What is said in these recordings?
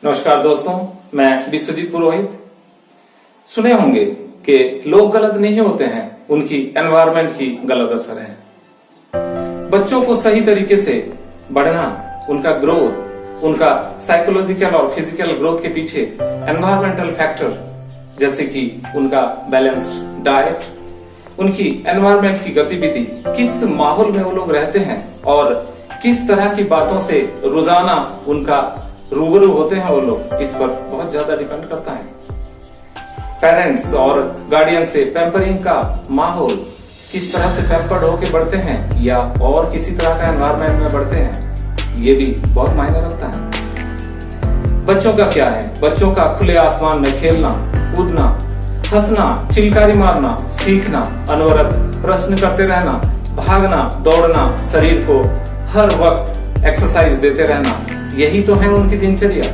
नमस्कार दोस्तों, मैं विश्वजीत पुरोहित। सुने होंगे कि लोग गलत नहीं होते हैं, उनकी एनवायरनमेंट की गलत असर है। बच्चों को सही तरीके से बढ़ना, उनका ग्रोथ, उनका साइकोलॉजिकल और फिजिकल ग्रोथ के पीछे एनवायरमेंटल फैक्टर जैसे कि उनका बैलेंस्ड डाइट, उनकी एनवायरनमेंट की गतिविधि, किस माहौल में वो लोग रहते हैं और किस तरह की बातों से रोजाना उनका रूबरू होते हैं वो लोग, इस पर बहुत ज्यादा डिपेंड करता है। पेरेंट्स और गार्डियन से पैम्परिंग का माहौल, किस तरह से पैम्पर्ड होके बढ़ते हैं या और किसी तरह का एनवायरनमेंट में बढ़ते हैं, ये भी बहुत मायने रखता है। बच्चों का क्या है? बच्चों का खुले आसमान में खेलना, कूदना, हंसना, चिलकारी मारना, सीखना, अनवरत प्रश्न करते रहना, भागना, दौड़ना, शरीर को हर वक्त एक्सरसाइज देते रहना, यही तो है उनकी दिनचर्या।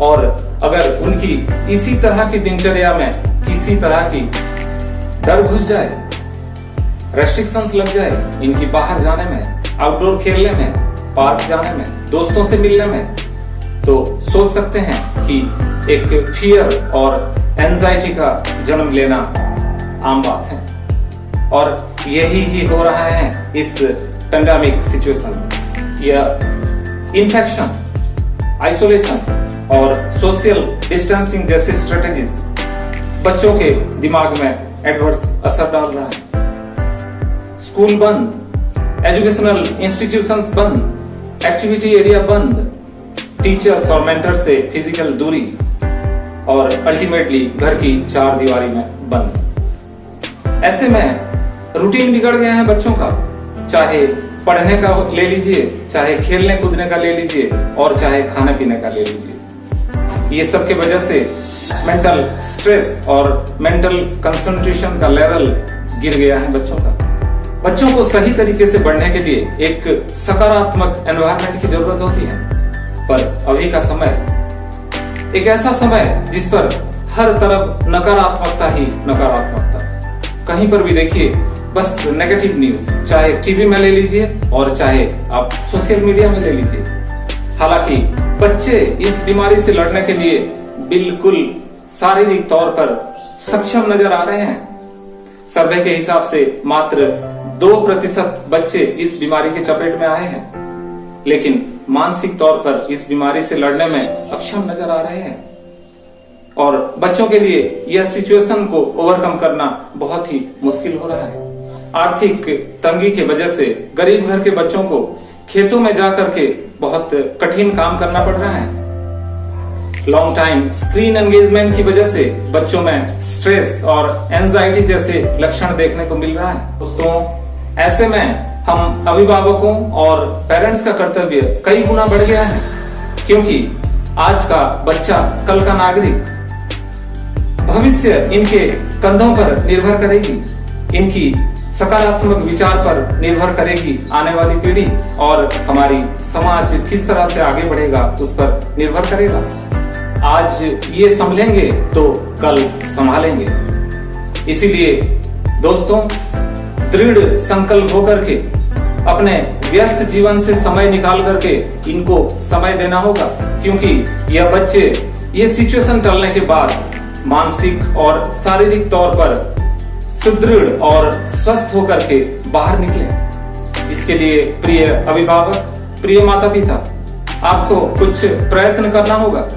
और अगर उनकी इसी तरह की दिनचर्या में किसी तरह की डर घुस जाए, रेस्ट्रिक्शंस लग जाए इनकी बाहर जाने में, आउटडोर खेलने में, पार्क जाने में, दोस्तों से मिलने में, तो सोच सकते हैं कि एक फियर और एंजाइटी का जन्म लेना आम बात है। और यही ही हो रहा है इस पेंडेमिक सिचुएशन में। यह इन्फेक्शन, आइसोलेशन और सोशल डिस्टेंसिंग जैसी स्ट्रेटेजीज बच्चों के दिमाग में एडवर्स असर डाल रहा है। स्कूल बंद, एजुकेशनल इंस्टीट्यूशंस बंद, एक्टिविटी एरिया बंद, टीचर्स और मेंटर से फिजिकल दूरी और अल्टीमेटली घर की चार दीवारी में बंद। ऐसे में रूटीन बिगड़ गया है बच्चों का, चाहे पढ़ने का ले लीजिए, चाहे खेलने कूदने का ले लीजिए और चाहे खाने पीने का ले लीजिए। ये सब की वजह से मेंटल स्ट्रेस और मेंटल कंसंट्रेशन का लेवल गिर गया है बच्चों का। बच्चों को सही तरीके से बढ़ने के लिए एक सकारात्मक एनवायरनमेंट की जरूरत होती है, पर अभी का समय एक ऐसा समय जिस पर हर तरफ नकारात्मकता ही नकारात्मकता। कहीं पर भी देखिए बस नेगेटिव न्यूज, चाहे टीवी में ले लीजिए और चाहे आप सोशल मीडिया में ले लीजिए। हालांकि बच्चे इस बीमारी से लड़ने के लिए बिल्कुल शारीरिक तौर पर सक्षम नजर आ रहे हैं। सर्वे के हिसाब से मात्र 2% बच्चे इस बीमारी के चपेट में आए हैं, लेकिन मानसिक तौर पर इस बीमारी से लड़ने में अक्षम नजर आ रहे हैं। और बच्चों के लिए यह सिचुएशन को ओवरकम करना बहुत ही मुश्किल हो रहा है। आर्थिक तंगी की वजह से गरीब घर के बच्चों को खेतों में जाकर के बहुत कठिन काम करना पड़ रहा है। लॉन्ग टाइम स्क्रीन एंगेजमेंट की वजह से बच्चों में स्ट्रेस और एंजाइटी जैसे लक्षण देखने को मिल रहा है। दोस्तों, ऐसे में हम अभिभावकों और पेरेंट्स का कर्तव्य कई गुना बढ़ गया है, क्योंकि आज का बच्चा कल का नागरिक। भविष्य इनके कंधों पर निर्भर करेगी, इनकी सकारात्मक विचार पर निर्भर करेगी आने वाली पीढ़ी, और हमारी समाज किस तरह से आगे बढ़ेगा उस पर निर्भर करेगा। आज ये संभलेंगे तो कल संभालेंगे। इसीलिए दोस्तों, दृढ़ संकल्प होकर के अपने व्यस्त जीवन से समय निकाल करके इनको समय देना होगा, क्योंकि यह बच्चे ये सिचुएशन टलने के बाद मानसिक और शारीरिक तौर पर सुदृढ़ और स्वस्थ होकर के बाहर निकले। इसके लिए प्रिय अभिभावक, प्रिय माता पिता, आपको कुछ प्रयत्न करना होगा।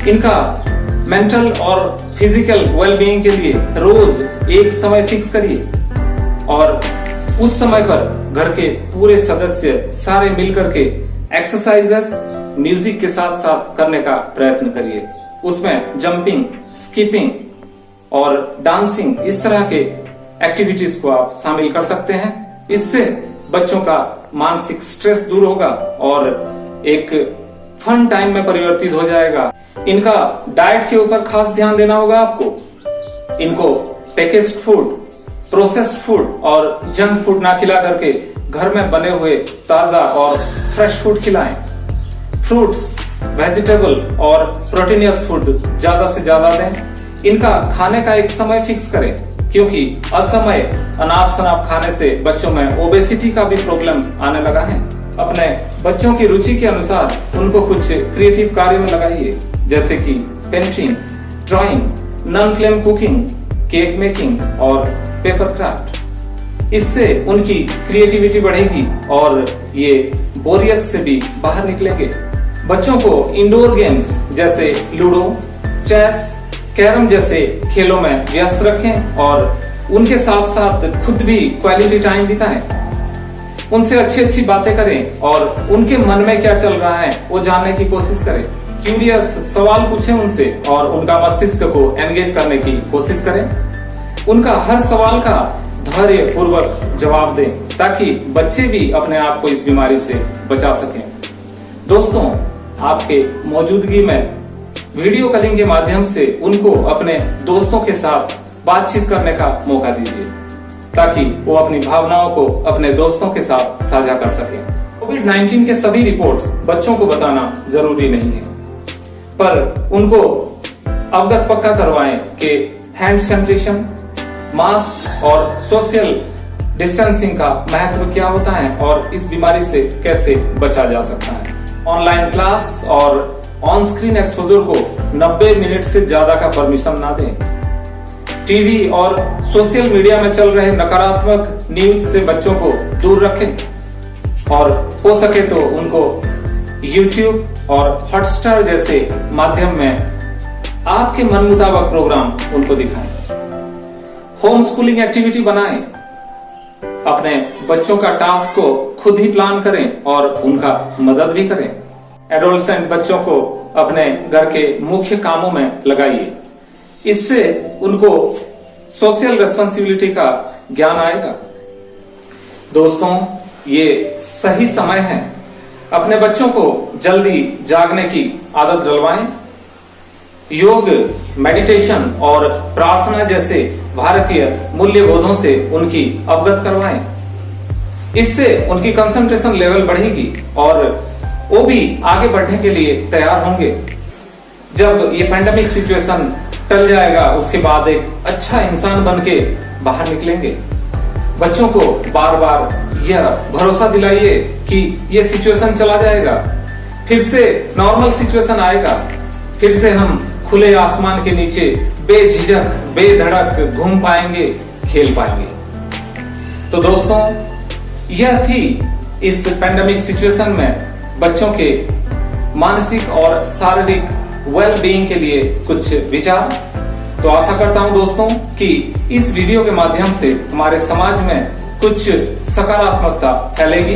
इनका मेंटल और फिजिकल वेलबीइंग के लिए रोज एक समय फिक्स करिए और उस समय पर घर के पूरे सदस्य सारे मिलकर के एक्सरसाइजेस म्यूजिक के साथ साथ करने का प्रयत्न करिए। उसमें जंपिंग, स्कीपिंग और डांसिंग, इस तरह के एक्टिविटीज को आप शामिल कर सकते हैं। इससे बच्चों का मानसिक स्ट्रेस दूर होगा और एक फन टाइम में परिवर्तित हो जाएगा। इनका डाइट के ऊपर खास ध्यान देना होगा आपको। इनको पैकेज्ड फूड, प्रोसेस्ड फूड और जंक फूड ना खिला करके घर में बने हुए ताजा और फ्रेश फूड खिलाएं। फ्रूट्स, वेजिटेबल और प्रोटीनियस फूड ज्यादा से ज्यादा दें। इनका खाने का एक समय फिक्स करें, क्योंकि असमय अनाप शनाप खाने से बच्चों में ओबेसिटी का भी प्रॉब्लम आने लगा है। अपने बच्चों की रुचि के अनुसार उनको कुछ क्रिएटिव कार्य में लगाइए, जैसे कि painting, drawing, non flame cooking, cake making और पेपर क्राफ्ट। इससे उनकी क्रिएटिविटी बढ़ेगी और ये बोरियत से भी बाहर निकलेंगे। बच्चों को इंडोर गेम्स जैसे लूडो, चेस, कैरम जैसे खेलों में व्यस्त रखें और उनके साथ साथ खुद भी क्वालिटी टाइम बिताएं। उनसे अच्छी अच्छी बातें करें और उनके मन में क्या चल रहा है वो जानने की कोशिश करें। क्यूरियस सवाल पूछें उनसे और उनका मस्तिष्क को एंगेज करने की कोशिश करें। उनका हर सवाल का धैर्य पूर्वक जवाब दें ताकि बच्चे भी अपने आप को इस बीमारी से बचा सकें। दोस्तों, आपके मौजूदगी में वीडियो कॉलिंग के माध्यम से उनको अपने दोस्तों के साथ बातचीत करने का मौका दीजिए ताकि वो अपनी भावनाओं को अपने दोस्तों के साथ साझा कर सकें। कोविड-19 के सभी रिपोर्ट्स बच्चों को बताना जरूरी नहीं है, पर उनको अवगत पक्का करवाएं कि हैंड सैनिटेशन, मास्क और सोशल डिस्टेंसिंग का महत्व क्या होता है और इस बीमारी से कैसे बचा जा सकता है। ऑनलाइन क्लास और ऑन स्क्रीन एक्सपोजर को 90 मिनट से ज्यादा का परमिशन ना दें। टीवी और सोशल मीडिया में चल रहे नकारात्मक न्यूज से बच्चों को दूर रखें और हो सके तो उनको YouTube और हॉटस्टार जैसे माध्यम में आपके मन मुताबिक प्रोग्राम उनको दिखाएं। होम स्कूलिंग एक्टिविटी बनाएं। अपने बच्चों का टास्क को खुद ही प्लान करें और उनका मदद भी करें। एडोलसेंट बच्चों को अपने घर के मुख्य कामों में लगाइए। इससे उनको सोशल रिस्पांसिबिलिटी का ज्ञान आएगा। दोस्तों, ये सही समय है। अपने बच्चों को जल्दी जागने की आदत डलवाएं। योग, मेडिटेशन और प्रार्थना जैसे भारतीय मूल्यबोधों से उनकी अवगत करवाएं। इससे उनकी कंसंट्रेशन लेवल बढ़ेगी और वो भी आगे बढ़ने के लिए तैयार होंगे। जब ये पैंडेमिक सिचुएशन टल जाएगा उसके बाद एक अच्छा इंसान बन के बाहर निकलेंगे। बच्चों को बार बार यह भरोसा दिलाइए कि ये सिचुएशन चला जाएगा, फिर से नॉर्मल सिचुएशन आएगा, फिर से हम खुले आसमान के नीचे बेझिझक बेधड़क घूम पाएंगे, खेल पाएंगे। तो दोस्तों, यह थी इस पैंडेमिक सिचुएशन में बच्चों के मानसिक और शारीरिक वेल बीइंग के लिए कुछ विचार। तो आशा करता हूं दोस्तों कि इस वीडियो के माध्यम से हमारे समाज में कुछ सकारात्मकता फैलेगी।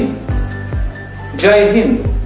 जय हिंद।